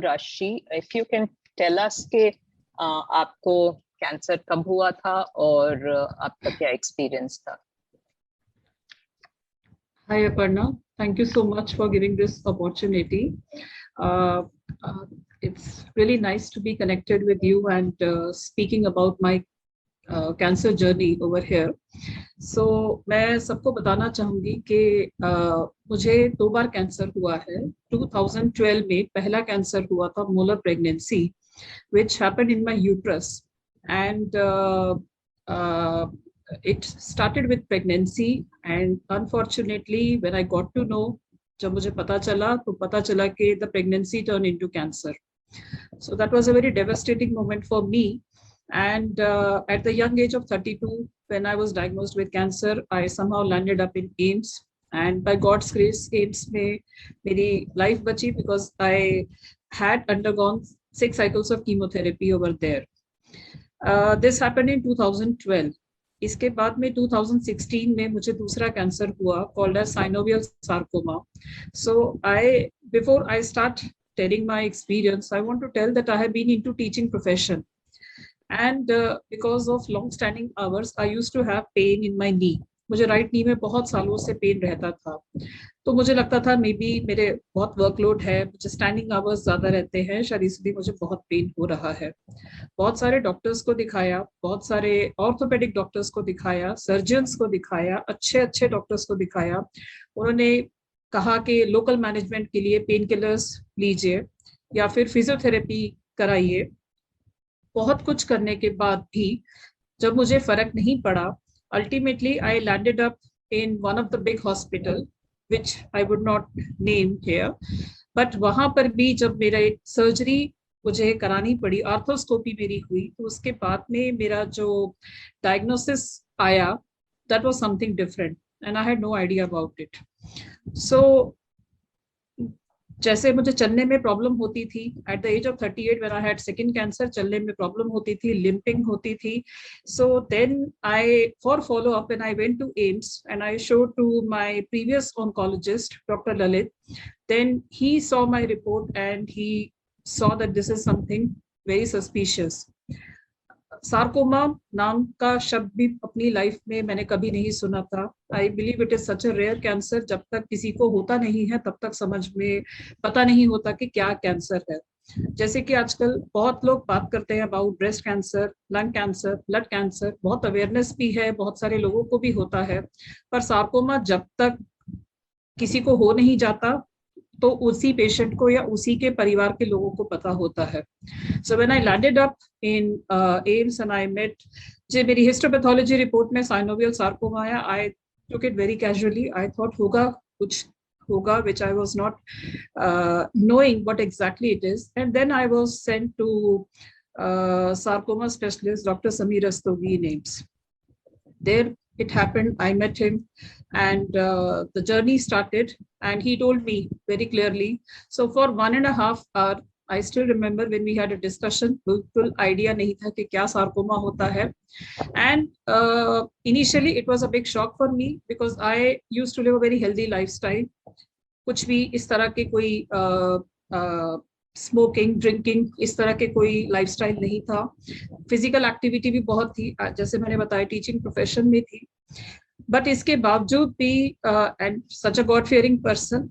Rashi. If you can tell us के आपको cancer कब हुआ था और आपका क्या एक्सपीरियंस था? Hi Aparna, thank you so much for giving this opportunity. It's really nice to be connected with you and speaking about my cancer journey over here. So मैं सबको बताना चाहूँगी कि मुझे 2 बार कैंसर हुआ है। 2012 में पहला कैंसर हुआ था molar pregnancy which happened in my uterus and it started with pregnancy and unfortunately when I got to know, जब मुझे पता चला कि the pregnancy turned into cancer. So that was a very devastating moment for me. And at the young age of 32, when I was diagnosed with cancer, I somehow landed up in AIMS. And by God's grace, AIMS में मेरी life बची because I had undergone 6 cycles of chemotherapy over there. This happened in 2012. इसके बाद में 2016 में मुझे दूसरा cancer हुआ called as synovial sarcoma. So before I start telling my experience, I want to tell that I have been into teaching profession. And because of long standing hours, I used to have pain in my knee. मुझे right knee में बहुत सालों से pen रहता था, तो मुझे लगता था मे बी मेरे बहुत वर्कलोड है, मुझे स्टैंडिंग आवर्स ज्यादा रहते हैं, शायद इसलिए मुझे बहुत पेन हो रहा है। बहुत सारे डॉक्टर्स को दिखाया, बहुत सारे ऑर्थोपेडिक डॉक्टर्स को दिखाया, सर्जन्स को दिखाया, अच्छे अच्छे डॉक्टर्स को दिखाया। उन्होंने कहा कि लोकल मैनेजमेंट के लिए पेन किलर्स लीजिए या फिर फिजियोथेरेपी कराइए। बहुत कुछ करने के बाद भी जब मुझे फर्क नहीं पड़ा, ultimately I landed up in one of the big hospital which I would not name here, but वहां पर भी जब मेरा सर्जरी मुझे करानी पड़ी, आर्थोस्कोपी मेरी हुई, तो उसके बाद में मेरा जो डायग्नोसिस आया, that was something different and I had no idea about it. So जैसे मुझे चलने में प्रॉब्लम होती थी at the age of 38 when I had second cancer, चलने में प्रॉब्लम होती थी, लिम्पिंग होती थी। So then I for follow up and I went to AIIMS and I showed to my previous oncologist doctor Lalit. Then he saw my report and he saw that this is something very suspicious. Sarcoma नाम का शब्द भी अपनी life में मैंने कभी नहीं सुना था। I believe it is such a rare cancer. जब तक किसी को होता नहीं है तब तक समझ में पता नहीं होता कि क्या कैंसर है। जैसे कि आजकल बहुत लोग बात करते हैं about breast cancer, lung cancer, blood cancer, बहुत अवेयरनेस भी है, बहुत सारे लोगों को भी होता है, पर सार्कोमा जब तक किसी को हो नहीं जाता तो उसी पेशेंट को या उसी के परिवार के लोगों को पता होता है। So when I landed up in AIIMS and I met, जो मेरी हिस्टोपैथोलॉजी रिपोर्ट में साइनोवियल सार्कोमा आया, I took it very casually. I thought होगा कुछ होगा, which I was not knowing what exactly it is. And then I was sent to sarcoma specialist Dr. Sameer Rastogi in AIMS. There it happened, I met him and the journey started and he told me very clearly. So for 1.5 hours, I still remember when we had a discussion, बिल्कुल idea नहीं था कि क्या sarcoma होता है। And initially it was a big shock for me because I used to live a very healthy lifestyle. कुछ भी इस तरह के कोई स्मोकिंग, ड्रिंकिंग, इस तरह के कोई लाइफस्टाइल नहीं था। फिजिकल एक्टिविटी भी बहुत थी, जैसे मैंने बताया टीचिंग प्रोफेशन में थी। बट इसके बावजूद भी and such a God fearing person,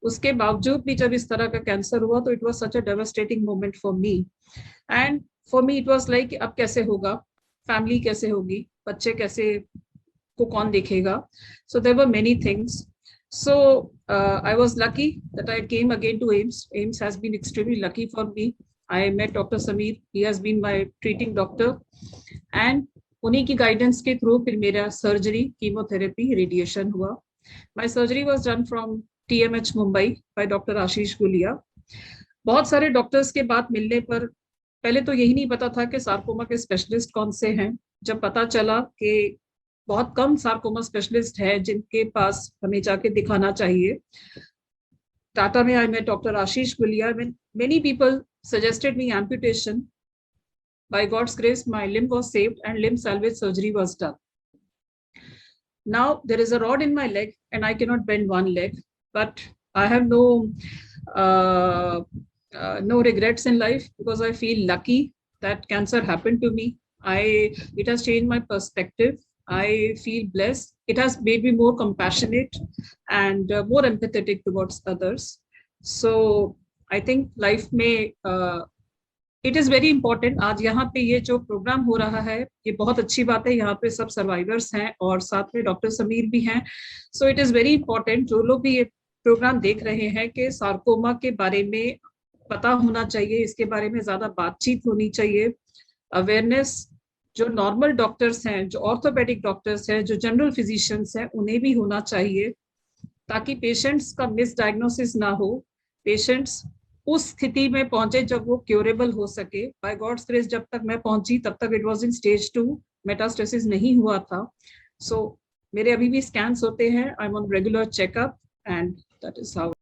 उसके बावजूद भी जब इस तरह का कैंसर हुआ तो it was such a devastating moment for me. And for me it was like अब कैसे होगा, फैमिली कैसे होगी, बच्चे कैसे को कौन देखेगा। So there were many things. So I was lucky that I came again to AIMS. AIMS has been extremely lucky for me. I met Dr. Sameer. He has been my treating doctor. And उन्हीं की guidance के through फिर मेरा surgery, chemotherapy, radiation हुआ. My surgery was done from TMH Mumbai by Dr. Ashish Gulia. बहुत सारे doctors के बाद मिलने पर पहले तो यही नहीं पता था कि सार्कोमा के स्पेशलिस्ट कौन से हैं। जब पता चला कि बहुत कम सार्कोमा स्पेशलिस्ट है जिनके पास हमें जाके दिखाना चाहिए, टाटा में I met doctor Ashish Gulia. Many people suggested me amputation. By God's grace, my limb was saved and limb salvage surgery was done. Now there is a rod in my leg and I cannot bend one leg, but I have no no regrets in life because I feel lucky that cancer happened to me. It has changed my perspective. I feel blessed. It has made me more compassionate and more empathetic towards others. So I think life may it is very important. आज यहाँ पे ये जो programme हो रहा है ये बहुत अच्छी बात है. यहाँ पे सब सर्वाइवर्स हैं और साथ में डॉक्टर समीर भी हैं. So it is very important जो लोग भी ये प्रोग्राम देख रहे हैं कि सार्कोमा के बारे में पता होना चाहिए, इसके बारे में ज्यादा बातचीत होनी चाहिए. अवेयरनेस जो नॉर्मल डॉक्टर्स हैं, जो ऑर्थोपेडिक डॉक्टर्स हैं, जो जनरल फिजिशियंस हैं, उन्हें भी होना चाहिए ताकि पेशेंट्स का मिस डायग्नोसिस ना हो, पेशेंट्स उस स्थिति में पहुंचे जब वो क्योरेबल हो सके. बाय गॉड्स ग्रेस जब तक मैं पहुंची तब तक it was in stage 2, metastasis नहीं हुआ था. सो मेरे अभी भी स्कैन्स होते हैं. I am on regular checkup and that is how